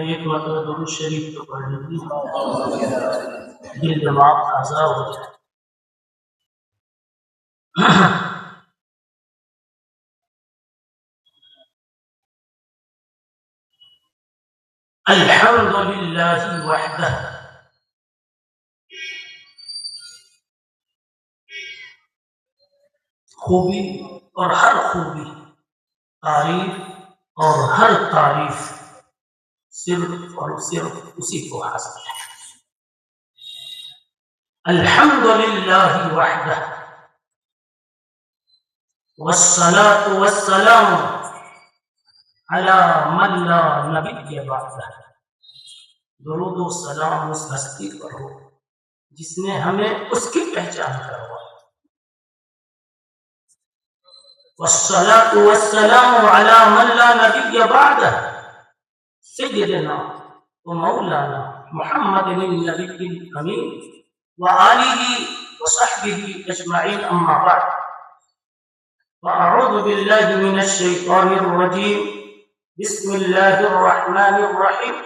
ایک مرتبہ درود شریف تو پڑھ لیجیے، دل دماغ تازہ ہو جائے۔ الحمد للہ وحدہ، خوبی اور ہر خوبی، تعریف اور ہر تعریف صرف اور صرف اسی کو حاصل ہے۔ الحمد للہ وحدہ والصلاة والسلام علی من لا نبی بعدہ، درود و سلام اس ہستی پر ہو جس نے ہمیں اس کی پہچان کروائی۔ والصلاة والسلام علی من لا نبی بعدہ سیدنا و مولانا محمد النبی الامین وآلہ وصحبہ اجمعین، اما بعد فاعوذ باللہ من الشیطان الرجیم، بسم اللہ الرحمن الرحیم۔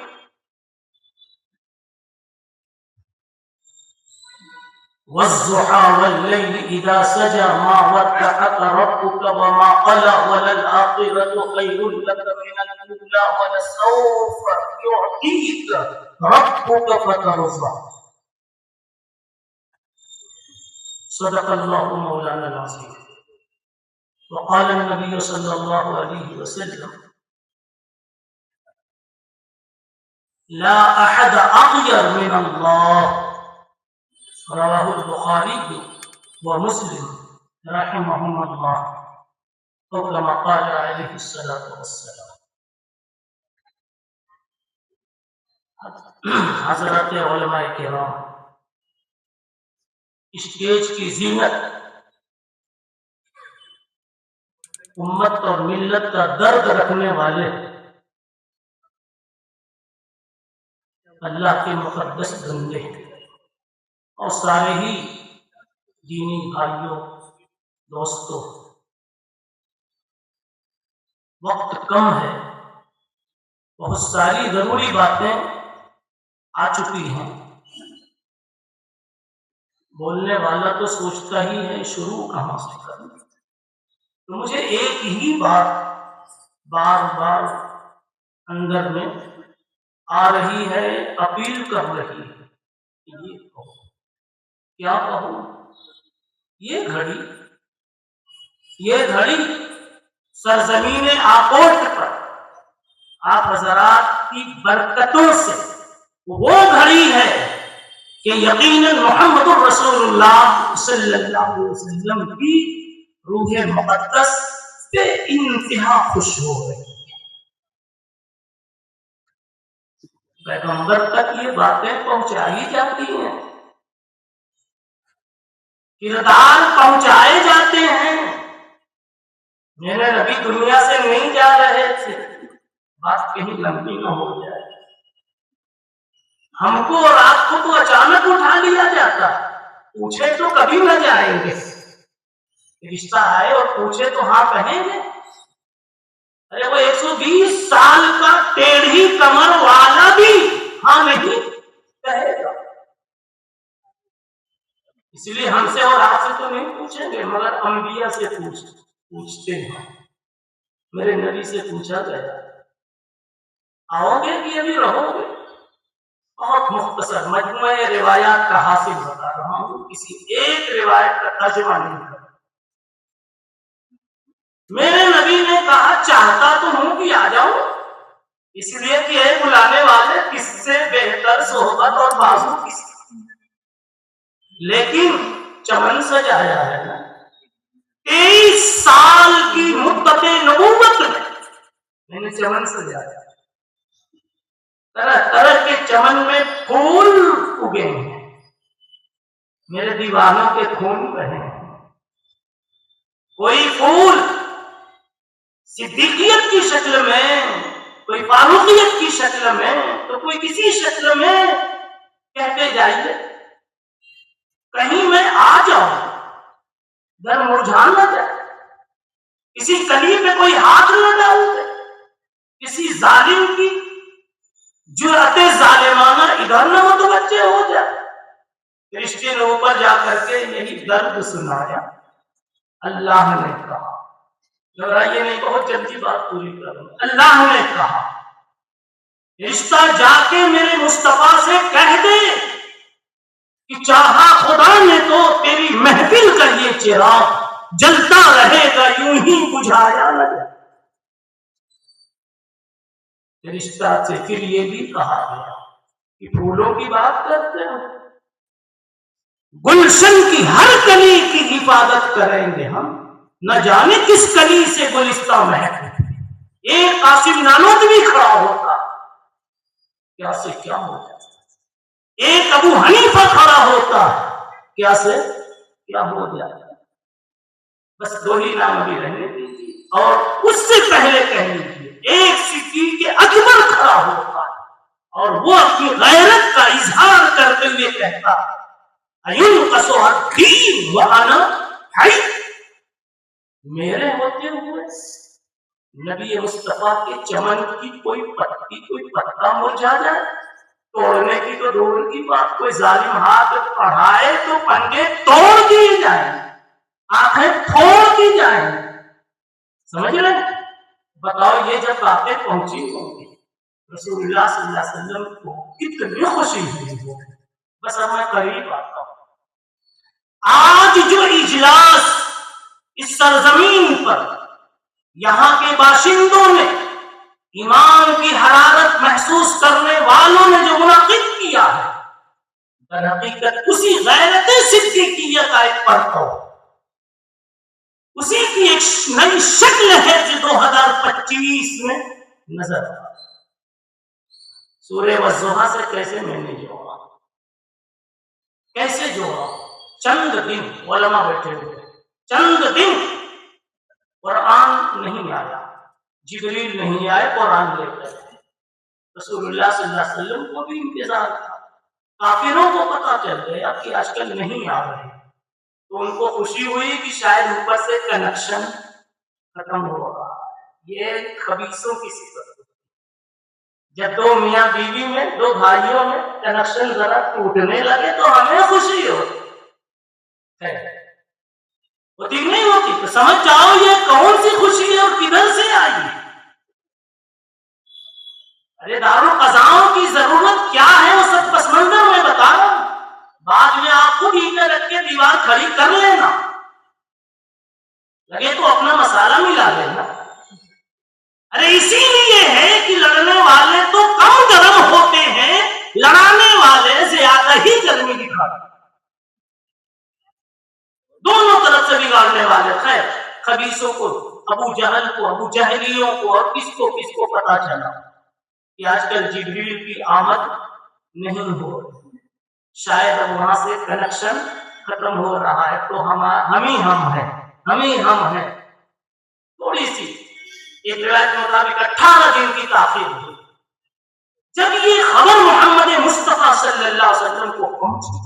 والضحى والليل إذا سجى ما ودعك ربك وما قلى وللآخرة خير لك من الأولى ولسوف يعطيك ربك فترضى، صدق الله مولانا العظيم۔ وقال النبي صلى الله عليه وسلم لا أحد أغير من الله، رواه البخاری ومسلم رحمهم اللہ، او کما قال علیہ الصلاۃ والسلام۔ حضرات علماء کرام، اسٹیج کی زینت، امت اور ملت کا درد رکھنے والے اللہ کے مقدس بندے اور سارے ہی دینی بھائیوں دوستوں، وقت کم ہے، بہت ساری ضروری باتیں آ چکی ہیں، بولنے والا تو سوچتا ہی ہے شروع کہاں سے کرنا، تو مجھے ایک ہی بات بار بار اندر میں آ رہی ہے، اپیل کر رہی ہے کہ یہ کہو، کیا کہوں؟ یہ گھڑی سرزمین آکوٹ پر آپ حضرات کی برکتوں سے وہ گھڑی ہے کہ یقیناً محمد الرسول اللہ صلی اللہ علیہ وسلم کی روح مقدس بے انتہا خوش ہو رہی ہے۔ پیغمبر تک یہ باتیں پہنچائی جاتی ہیں، کردار پہنچائے جاتے ہیں۔ میرے نبی دنیا سے نہیں جا رہے تھے، بات کہیں لمبی نہ ہو جائے، ہم کو اور آپ کو تو اچانک اٹھا لیا جاتا، پوچھے تو کبھی نہ جائیں گے، رشتہ آئے اور پوچھے تو ہاں کہیں گے؟ ارے وہ 120 سال کا ٹیڑھی کمر والا بھی ہاں نہیں کہے گا، اس لیے ہم سے اور آپ سے تو نہیں پوچھیں گے، مگر انبیاء سے پوچھتے ہیں۔ میرے نبی سے پوچھا گیا آؤ گے کہ ابھی رہو گے؟ بہت مختصر مجموعہ روایات کا حاصل بتا رہا ہوں، کسی ایک روایت کا ترجمہ نہیں کرتا۔ میرے نبی نے کہا چاہتا تو ہوں کہ آ جاؤں، اس لیے کہ اے بلانے والے کس سے بہتر صحبت اور بازو کس کا، لیکن چمن سجایا ہے نا، 23 سال کی مدت نبوت میں نے چمن سجایا، طرح طرح کے چمن میں پھول اگے ہیں، میرے دیوانوں کے خون بہے ہیں، کوئی پھول صدیقیت کی شکل میں، کوئی فاروقیت کی شکل میں، تو کوئی کسی شکل میں کہتے جائیے کہیں میں آ جاؤں، در مرجھا نہ جائے۔ کسی کلی پہ کوئی ہاتھ نہ ڈال دے، کسی ظالم کی جرأت ظالمانہ ادھر نہ متوجہ ہو جائے۔ رشتے نے اوپر جا کر کے یہی درد سنایا، اللہ نے کہا، گھبرائیے نہیں، بہت جلدی بات پوری کروں، اللہ نے کہا رشتہ جا کے میرے مصطفیٰ سے کہہ دے کہ چاہا خدا نے تو تیری محفل کا یہ چراغ جلتا رہے گا، یوں ہی بجھایا نہ جائے۔ رشتہ سے پھر یہ بھی کہا گیا کہ پھولوں کی بات کرتے ہو، گلشن کی ہر کلی کی حفاظت کریں گے ہم، نہ جانے کس کلی سے گلستہ مہک۔ ایک قاسم نانوت بھی کھڑا ہوتا، کیا سے کیا ہو جاتا، ایک ابو حنیفہ کھڑا ہوتا، کیا سے کیا ہو جاتا۔ بس دو ہی نام ابھی رہنے دیجیے، اور اس سے پہلے کہہ لیجیے ایک صدیق اکبر کھڑا ہوتا اور وہ اپنی غیرت کا اظہار کرتے ہوئے کہتا اَيُنْقَصُ الدِّينُ وَأَنَا حَيٌّ، میرے ہوتے ہوئے نبی مصطفیٰ کے چمن کی کوئی پتی کوئی پتا مرجھا جائے، توڑنے کی تو دور کی بات، کوئی ظالم ہاتھ پڑھائے تو پنجے توڑ دیے جائیں، آنکھیں پھوڑ دی جائیں۔ سمجھ رہے؟ بتاؤ یہ جب باتیں پہنچی ہوں گی رسول اللہ صلی اللہ علیہ وسلم کو کتنی خوشی ہوئی ہوگی۔ بس اب میں قریب آتا ہوں۔ آج جو اجلاس اس سرزمین پر یہاں کے باشندوں نے، ایمان کی حرارت محسوس کرنے والوں نے جو منعقد کیا ہے، در حقیقت اسی غیرت صدیقیہ کا ایک پرتو، اسی کی ایک نئی شکل ہے جو 2025 میں نظر آ رہا ہے۔ سورہ والضحیٰ سے کیسے میں نے جوڑا، کیسے جوڑا؟ چند دن علماء بیٹھے ہوئے، چند دن قرآن نہیں آیا، جبریل نہیں آئے قرآن لے کر، رسول اللہ صلی اللہ علیہ وسلم کو بھی انتظار تھا، کافروں کو پتا چل گیا کہ آج کل نہیں آ رہے، تو ان کو خوشی ہوئی کہ شاید اوپر سے کنیکشن ختم ہو رہا ہے۔ یہ خبیثوں کی صفت ہے، جب دو میاں بیوی میں، دو بھائیوں میں کنیکشن ذرا ٹوٹنے لگے تو ہمیں خوشی ہوتی ہوتی نہیں ہوتی، تو سمجھ جاؤ یہ کون سی خوشی ہے اور کدھر سے آئی ہے۔ ارے دارالقضاؤں کی ضرورت کیا ہے وہ سب پس منظر میں بتا رہا ہوں، بعد میں آپ کو اینٹیں رکھ کے دیوار کھڑی کر لینا، لگے تو اپنا مسالہ ملا لینا۔ ارے اسی لیے ہے کہ لڑنے والے تو کم گرم ہوتے ہیں، لڑانے والے زیادہ ہی گرمی دکھاتے ہیں، دونوں طرف سے بگاڑنے والے۔ خیر، خبیثوں کو، ابو جہل کو، ابو جہلیوں کو، اور کس کو پتا چلا کہ آج کل جبریل کی آمد نہیں ہو رہی، شاید اب وہاں سے کنیکشن ختم ہو رہا ہے، تو ہم ہیں۔ تھوڑی سی ایک روایت کے مطابق 18 دن کی تاخیر ہوئی۔ جب یہ خبر محمد مصطفیٰ صلی اللہ علیہ وسلم کو پہنچی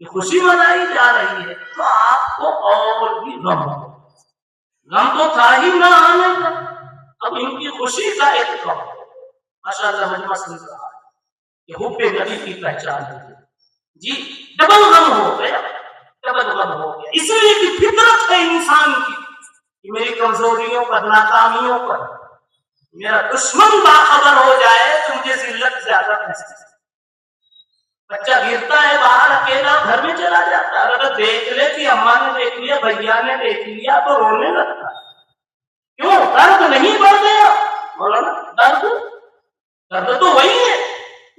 کہ خوشی منائی جا رہی ہے، تو آپ کو اور بھی غم ہو، غم تو تھا ہی نہ آنے کا، اب ان کی خوشی کا ایک غم ہو۔ ماشاءاللہ مجمع سن رہا ہے کہ حب نبی کی پہچان ہے جی، ڈبل غم ہو گیا، ڈبل غم ہو گیا، اس لیے کہ فطرت ہے انسان کی کہ میری کمزوریوں پر، ناکامیوں پر میرا دشمن باخبر ہو جائے تو مجھے ذلت زیادہ محسوس۔ بچہ گرتا ہے باہر اکیلا، گھر میں چلا جاتا ہے، اگر دیکھ لے کہ اماں نے دیکھ لیا، بھیا نے دیکھ لیا، تو رونے لگتا ہے۔ کیوں؟ درد نہیں بڑھ گیا مولانا، درد تو وہی ہے،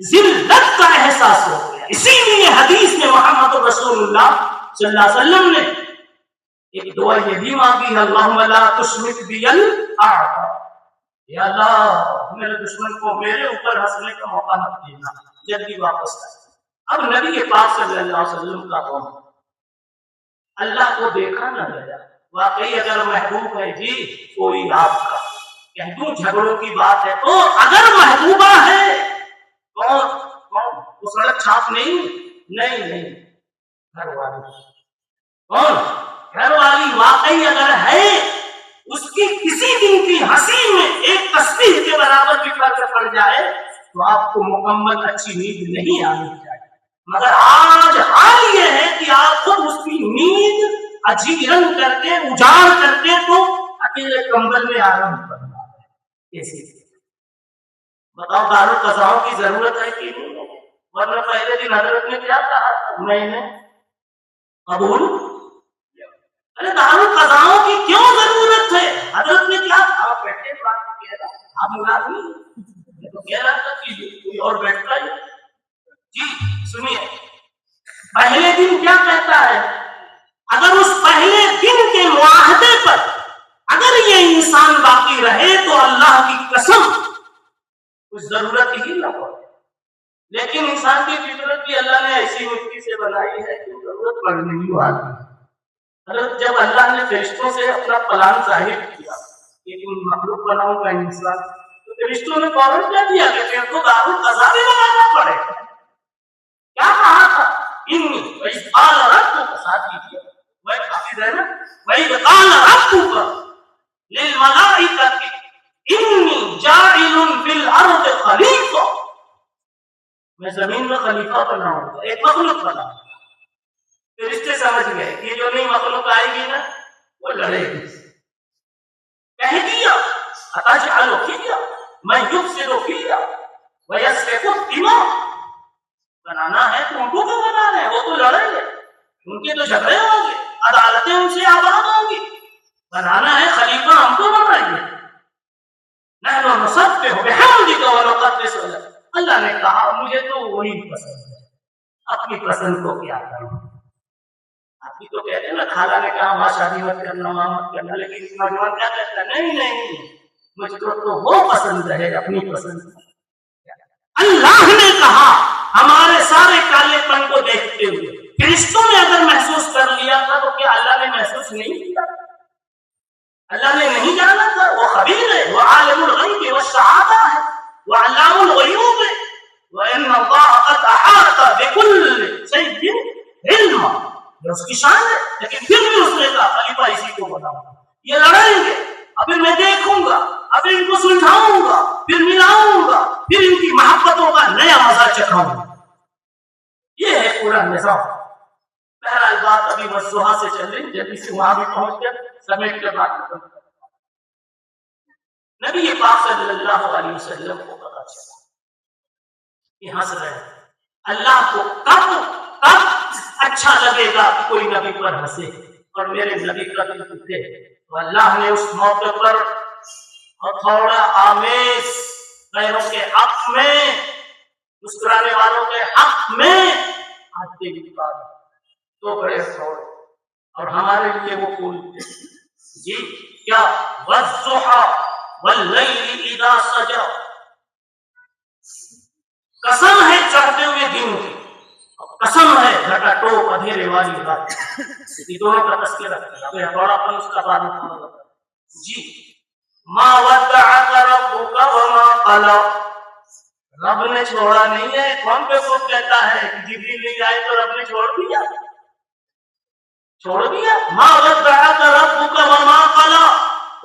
ذلت کا احساس ہو گیا۔ اسی لیے حدیث میں محمد رسول اللہ صلی اللہ علیہ وسلم نے ایک دعا یہ بھی مانگی ہے، اللہم لا تشمت بی الاعداء، یا اللہ میرے دشمن کو میرے اوپر ہنسنے کا موقع مت دینا، جلدی واپس آئے۔ اب نبی پاک صلی اللہ علیہ وسلم کا قوم اللہ کو دیکھا نہ گیا، واقعی اگر محبوب ہے جی کوئی آپ کا، کہہ دوں جھگڑوں کی بات ہے تو اگر محبوبہ ہے، کون وہ سڑک چھاپ نہیں گھر والی، کون گھر والی واقعی اگر ہے اس کی کسی دن کی ہنسی میں ایک تسبیح کے برابر بھی فرق پڑ جائے تو آپ کو مکمل اچھی نیند نہیں آنی چاہیے. مگر آج حال یہ ہے کہ آپ خود اس کی نیند اجیرن کر کے اجاڑ کر کے تو اکیلے کمبل میں آرام کرنا ہے. کیسے بتاؤ؟ دارالقضاؤں کی ضرورت ہے کہ نہیں؟ ورنہ پہلے دن حضرت نے کیا کہا تھا؟ میں نے قبول. ارے دارالقضاؤں کی کیوں ضرورت ہے؟ حضرت نے کیا کہا؟ بیٹھے بات کہہ رہا آپ مراد نہیں تو کہہ رہا تھا کہ کوئی اور بیٹھتا ہی. جی سنیے، پہلے دن کیا کہتا ہے؟ اگر اس پہلے دن کے معاہدے پر اگر یہ انسان باقی رہے تو اللہ کی قسم کچھ ضرورت ہی نہ پڑے. لیکن انسان کی فطرت بھی اللہ نے ایسی مٹی سے بنائی ہے کہ ضرورت پڑنے ہی والی. حضرت جب اللہ نے فرشتوں سے اپنا پلان ظاہر کیا کہ مخلوق بناؤں گا انسان، تو فرشتوں نے فوراً کیا دیا کہ پھر تو دارالقضا بھی بنانا پڑے. کیا کہا تھا؟ انی وَإِذْ قَالَ رَبُّكَ، ساتھ کیجیے وہ حافظ ہے نا، وَإِذْ قَالَ رَبُّكَ لِلْمَلَائِكَةِ انی جاعل فی الارض خلیفہ، میں زمین میں خلیفہ بناؤں گا، ایک مخلوق بناؤں گا. فرشتے سمجھ گئے کہ جو نئی مخلوق آئے گی نا وہ لڑے گی. کہہ دیا اتجعل فیہا من یفسد فیہا ویسفک الدماء، بنانا ہے تو ان کو کیوں بنانا ہے؟ وہ تو لڑیں گے، ان کے تو جھگڑے ہوں گے، عدالتیں ان سے آباد ہوں گی. بنانا ہے خلیفہ ہم کو بنائیں گے. نحن نسبح بحمدک ونقدس لک، اللہ نے کہا مجھے تو وہی پسند ہے، اپنی پسند کو کیا کروں. آپ بھی تو کہتے ہیں نا، خالہ نے کہا وہاں شادی مت کرنا، وہاں مت کرنا، لیکن نوجوان کیا کہتا ہے؟ نہیں نہیں، مجھ کو تو وہ پسند ہے، اپنی پسند. اللہ نے کہا ہمارے سارے کالے پن کو دیکھتے ہوئے فرشتوں نے اگر محسوس کر لیا تھا تو کیا اللہ نے محسوس نہیں کیا؟ اللہ نے نہیں جانا تھا؟ وہ خبیر ہے، وہ عالم الغیب والشہادہ ہے، وہ علام الغیوب ہے. وَإِنَّ اللَّهَ قَدْ أَحَاطَ بِكُلِّ شَيْءٍ عِلْمًا، یہ اس کی شان ہے. لیکن پھر بھی اس نے کہا خلیفہ اسی کو بناؤں گا. یہ لڑیں گے، اب میں دیکھوں گا، اب ان کو سلجھاؤں گا، پھر ملاؤں گا، پھر ان کی محبتوں کا نیا مزہ چکھاؤں گا. یہ ہے پورا نظام. بہرحال بات ابھی وضحا سے چل رہی، جلدی سے وہاں بھی پہنچ کر سمیٹ کے بات ختم. نبی پاک صلی اللہ علیہ وسلم کو پتا چلا کہ ہنس رہے. اللہ کو کب اچھا لگے گا کہ کوئی نبی پر ہنسے اور میرے نبی کا دل ٹوٹے؟ تو اللہ نے اس موقع پر ہتھوڑا آمیز غیروں کے حق میں، مسکرانے والوں کے حق میں آتے بھی پارے تو بڑے ہتھوڑے، اور ہمارے لیے وہ پھول تھے. جی کیا؟ والضحی واللیل اذا سجا، قسم ہے چڑھتے ہوئے دن کی، قسم ہے گھٹا ٹوپ اندھیرے والی رات. یہ دونوں کا تذکرہ کیا. اب تھوڑا پن اس کا بعد میں جی ما ودعک ربک وما قلی، رب نے چھوڑا نہیں ہے. کون پہ خوب کہتا ہے کہ جبریل نہیں آئے تو رب نے چھوڑ دیا؟ چھوڑ دیا. ما ودعک ربک وما قلی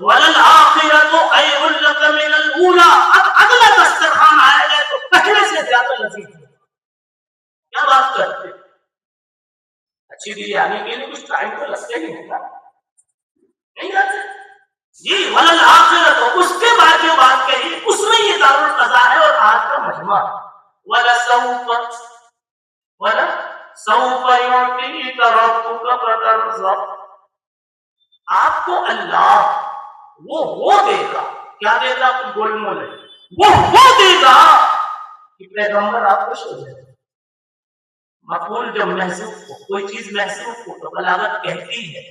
وللآخرۃ خیر لک من الاولی. اب اگلا دسترخوان آئے گا تو پہلے سے زیادہ لذیذ ہے. کیا بات کرتے؟ اچھی بریانی کے لیے کچھ ٹائم تو لگتے ہی ہے نا، نہیں جاتے؟ جی وللآخرۃ، اس کے بعد جو بات کہی اس میں یہ دارالقضا ہے اور آج کا مجمع. ولسوف یعطیک ربک فترضی، آپ کو اللہ وہ دے گا. کیا دے گا؟ گول مول ہے. وہ دے گا کہ پیغمبر آپ خوش ہو جائے. مفعول جب محذوف ہو، کوئی چیز محذوف ہو تو بلاغت کہتی ہے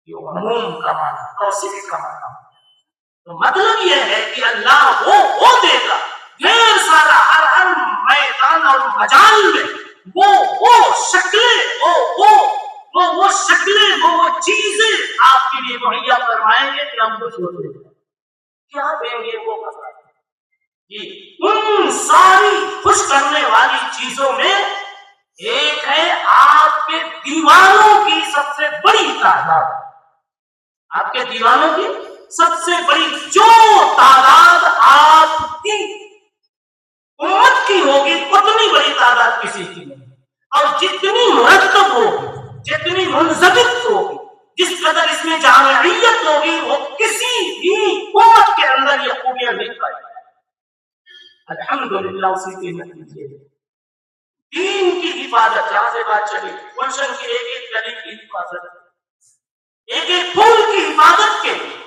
کہ وہ عموم کا معنی، توصیف کا معنی. تو مطلب یہ ہے کہ اللہ وہ دے گا ڈھیر سارا، ہر میدان اور مجال میں وہ شکلیں، وہ شکلیں، وہ چیزیں آپ کے لیے مہیا فرمائیں گے کہ ہم خوش ہوتے ہیں. کیا دیں گے وہ پتا جی. ان ساری خوش کرنے والی چیزوں میں ایک ہے آپ کے دیوانوں کی سب سے بڑی تعداد. آپ کے دیوانوں کی سب سے بڑی جو تعداد آپ کی امت کی ہوگی اتنی بڑی تعداد کسی کی نہیں، اور جتنی مرتب ہوگی، جتنی منضبط ہوگی، جس قدر اس میں جامعیت ہوگی، وہ کسی بھی امت کے اندر یہ خوبیاں نہیں پائی۔ الحمدللہ اسی کے نتیجے دین کی حفاظت، جہاں سے بات چلی گلشن کی ایک ایک کلی کی حفاظت، ایک ایک پھول کی حفاظت کے لیے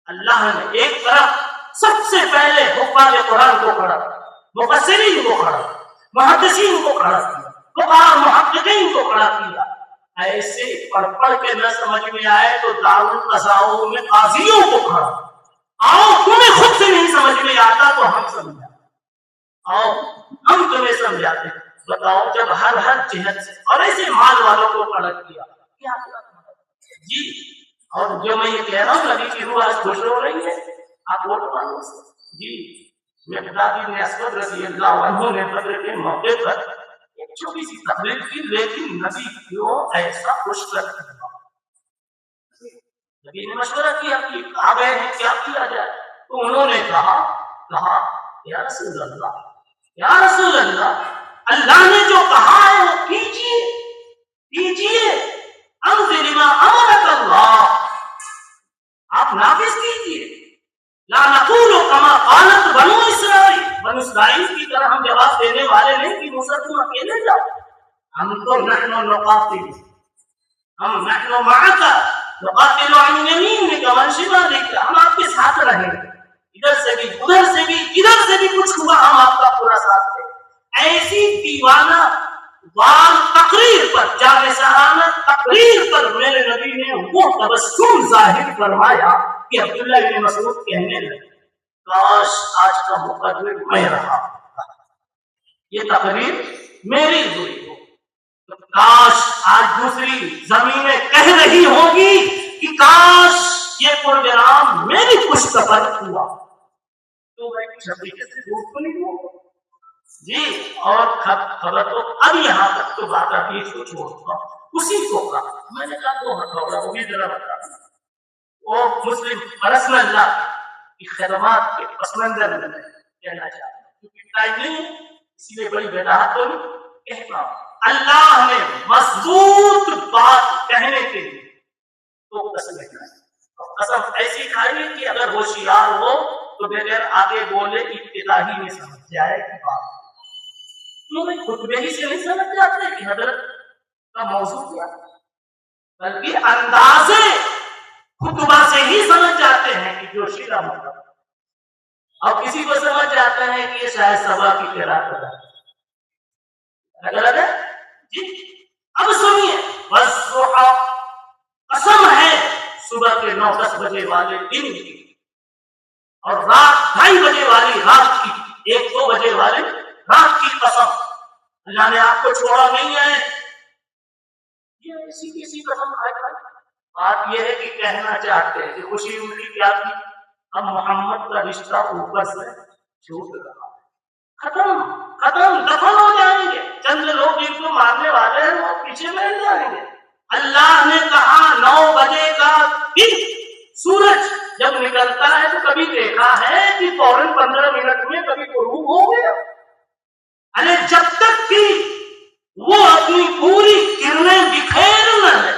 اللہ نے ایک طرف سب سے پہلے حفاظ قرآن کو کھڑا، مفسرین کو کھڑا، محدثین کو کھڑا کیا، فقہاء محققین کو کھڑا کیا۔ ایسے پڑھ پڑھ کے نہ سمجھ میں آئے تو دارالقضاء میں قاضیوں کو کھڑا، آؤ تمہیں خود سے نہیں سمجھ میں آتا تو ہم سمجھا، آؤ ہم تمہیں سمجھاتے۔ بتاؤ جب ہر جہت سے، اور ایسے مال والوں کو کھڑا کیا، کیا جی۔ اور جو میں یہ کہہ رہا ہوں نبی کی روح آج خوش ہو رہی ہے، آپ ووٹ مانو جی۔ مقداد بن اسود رضی اللہ عنہ نے بدر کے موقع پر ایک چھوٹی سی تقریر کی، لیکن نبی کیوں ایسا خوش کر دیا؟ نبی نے مشورہ کیا کہ آ گئے ہیں کیا کیا جائے، تو انہوں نے کہا یا رسول اللہ، یا رسول اللہ، اللہ نے جو کہا ہے وہ کیجیے، کیجیے، انزل ما امرک اللہ، آپ نافذ کیجیے۔ لا نقول کما قالت بنو اسرائیل، بنو اسرائیل کی طرح ہم جواب دینے والے نہیں کہ موسیٰ تم اکیلے جاؤ، ہم تو نحن نقاتل، ہم نحن معک نقاتل عن یمینک وعن شمالک، ہم آپ کے ساتھ رہیں گے، ادھر سے بھی ادھر سے بھی ادھر سے بھی کچھ ہوا ہم آپ کا پورا ساتھ دیں۔ ایسی دیوانہ وار تقریر پر، جانشانہ تقریر پر میرے نبی نے وہ تبسم ظاہر فرمایا کہ عبداللہ بن مسعود کہنے لگے کاش آج کا مقدم میں رہا، یہ تقریر میری ہوئی ہو، کاش آج دوسری زمینیں کہہ رہی ہوگی کہ کاش یہ پروگرام میری پشت پر ہوا تو میں کچھ طریقے سے دور تو نہیں ہوں جی۔ اور خبر تو اب یہاں تک تو بات ابھی کو چھوڑتا ہوں، اسی کو کہا میں نے کہا دو ہتھوڑا وہ بھی ذرا بتا وہ مسلم رسم اللہ کی خدمات کے پس منظر میں کہنا چاہتا ہوں، کیونکہ ٹائم نہیں ہے اسی لیے بڑی وضاحت تو نہیں کہتا ہوں۔ اللہ نے مضبوط بات کہنے کے لیے تو قسم کھائی، اور قسم ایسی کھائی کہ اگر ہوشیار ہو تو بغیر آگے بولے ابتدا ہی میں سمجھ جائے کہ بات خطبے ہی سے نہیں سمجھ جاتے کہ حضرت کا موضوع کیا، بلکہ انداز خطبہ سے ہی سمجھ جاتے ہیں کہ جو شیرہ مطلب، اور کسی کو سمجھ جاتے ہیں کہ یہ شاید سبا کی قرات ہے، غلط ہے جی۔ اب سنیے، والضحیٰ، قسم ہے صبح کے 9-10 بجے والے دن کی، اور رات 2:30 بجے والی رات کی، 1-2 بجے والے رات کی قسم، اللہ نے آپ کو چھوڑا نہیں ہے، یہ کسی قسم کھائے گا۔ بات یہ ہے کہ کہنا چاہتے ہیں کہ خوشی ان کی کیا تھی، اب محمد کا رشتہ اوپر سے چھوٹ رہا ہے، ختم دفن ہو جائیں گے، چند لوگ جن کو مارنے والے ہیں وہ پیچھے بیٹھ جائیں گے۔ اللہ نے کہا 9 بجے کا دن سورج جب نکلتا ہے تو کبھی دیکھا ہے کہ فوراً 15 منٹ میں کبھی غروب ہو گیا؟ ارے جب تک کہ وہ اپنی پوری کرنیں بکھیر نہ لے،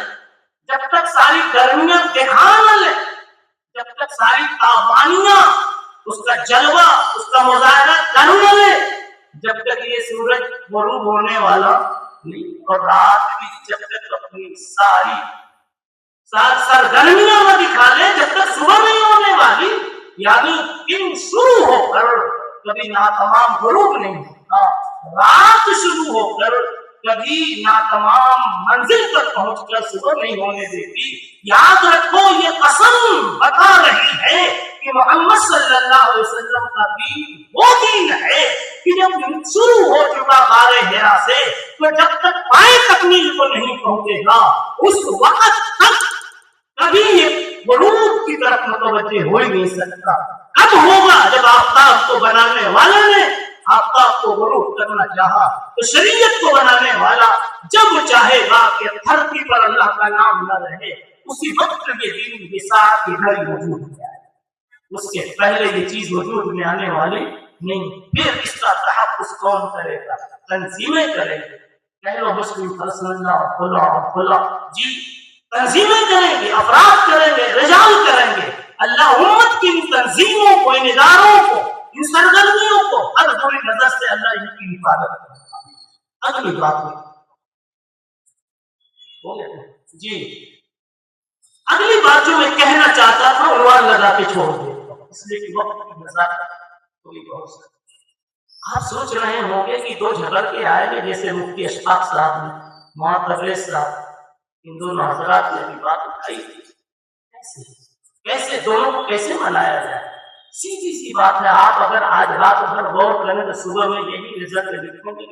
جب تک ساری گرمیاں دکھا نہ لے، جب تک ساری تابانیاں اس کا جلوہ اس کا مظاہرہ کر نہ لے، جب تک یہ سورج غروب ہونے والا نہیں، اور رات بھی جب تک اپنی ساری سرگرمیاں نہ دکھا لے، جب تک صبح نہیں ہونے والی، یعنی دن شروع ہو کر کبھی ناتمام غروب نہیں ہوتا، رات شروع ہو کر کبھی ناتمام منزل تک پہنچ کر صبح نہیں ہونے دیتی۔ یاد رکھو یہ قسم بتا رہی ہے کہ محمد صلی اللہ علیہ وسلم کا دین وہ دین ہے کہ جب شروع ہو چکا غار حرا سے تو جب تک پائے تکمیل کو نہیں پہنچے گا اس وقت تک کبھی یہ غروب کی طرف متوجہ ہو ہی نہیں سکتا۔ کب ہوگا؟ جب آفتاب کو بنانے والے نے آفتاب کو غروب کرنا چاہا تو شریعت کو بنانے والا جب چاہے گا کہ دھرتی پر اللہ کا نام نہ رہے اسی وقت یہ دین یہ ساتھ یہ گھڑی موجود ہے، اس کے پہلے یہ چیز وجود میں آنے والی نہیں۔ پھر اس کا تحفظ کون کرے گا؟ تنظیمیں کریں گے، کہہ لو مسلم پرسنل اور کھلا اور کھلا، جی تنظیمیں کریں گے، افراد کریں گے، رجال کریں گے۔ اللہ امت کی ان تنظیموں کو، ان اداروں کو، ان سرگرمیوں کو ہر بری نظر سے اللہ ان کی حفاظت کرے گا۔ اگلی بات جی اگلی بات جو میں کہنا چاہتا تھا عنوان لگا کے چھوڑ دیتا ہوں، اس لیے کہ وقت کی نزاکت تھوڑی بہت سی۔ آپ سوچ رہے ہوں گے کہ دو جھگڑ کے آئے گے، جیسے مفتی اشفاق صاحب نے، معتبر صاحب، ان دونوں حضرات نے بھی بات اٹھائی تھی، کیسے دونوں کو کیسے منایا جائے؟ سیدھی سی بات ہے، آپ اگر آج رات بھر غور کریں تو صبح میں یہی رزلٹ لکھیں گے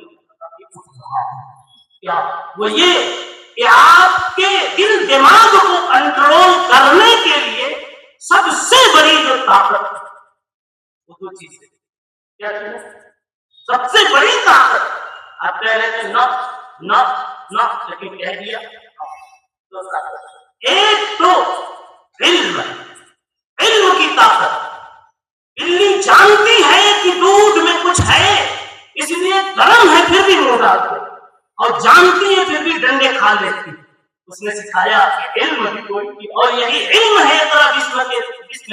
کیا وہ یہ کہ آپ کے دل دماغ کو کنٹرول کرنے کے لیے سب سے بڑی جو طاقت ہے وہ دو چیزیں کیا ہے؟ سب سے بڑی طاقت آپ کہہ رہے تھے نہ لیکن کہہ دیا ایک تو علم کی طاقت۔ بلی جانتی ہے کہ دودھ میں کچھ ہے، اس لیے گرم ہے پھر بھی منہ ڈالتے، اور جانتی ہے پھر بھی ڈنڈے کھا لیتی۔ اس نے سکھایا کہ علم بھی کوئی کی، اور یہی علم ہے ذرا جسم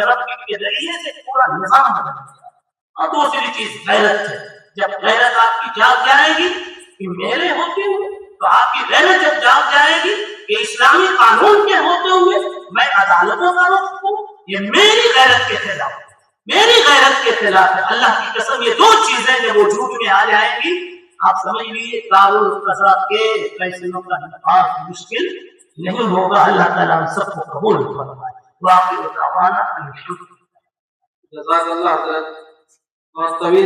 رب کے ذریعے سے پورا نظام بدل گیا۔ اور دوسری چیز غیرت ہے، جب غیرت آپ کی جاگ جائے گی کہ میرے ہوتے ہوئے، تو آپ کی غیرت جب جاگ جائے گی کہ اسلامی قانون کے ہوتے ہوئے میں عدالتوں کا رخ ہوں، یہ میری غیرت کے خلاف، میری غیرت کے خلاف ہے۔ اللہ کی قسم یہ دو چیزیں جب وجود میں آ جائیں گی، آپ سمجھ لیجیے قانون قضا کے فیصلوں کا نفاذ مشکل نہیں ہوگا۔ اللہ تعالیٰ ہم سب کو قبول فرمائے۔ واقعی دعوانا الحمدللہ۔ جزاک اللہ حضرت، اور طویل